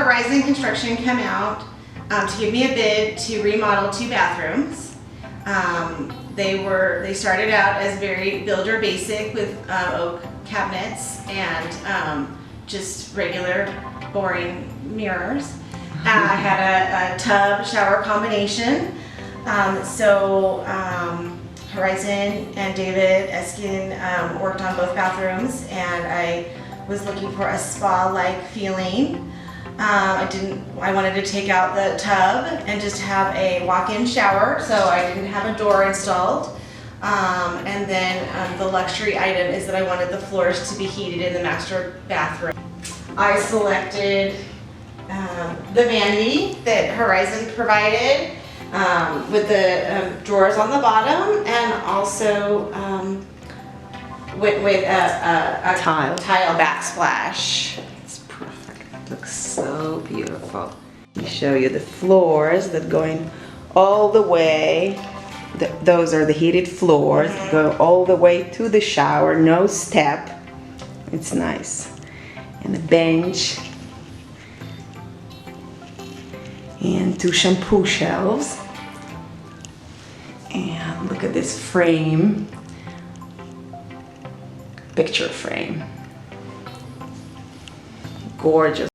Horizon Construction come out to give me a bid to remodel 2 bathrooms. They started out as very builder basic with oak cabinets and just regular boring mirrors. I had a tub shower combination. Horizon and David Eskin worked on both bathrooms, and I was looking for a spa-like feeling. I wanted to take out the tub and just have a walk-in shower, so I didn't have a door installed. And then the luxury item is that I wanted the floors to be heated in the master bathroom. I selected the vanity that Horizon provided with the drawers on the bottom, and also with a tile backsplash. It's perfect. Looks so beautiful. Let me show you the floors that going all the way. Those are the heated floors. Go all the way to the shower, no step. It's nice. And a bench. And 2 shampoo shelves. And look at this frame. Picture frame. Gorgeous.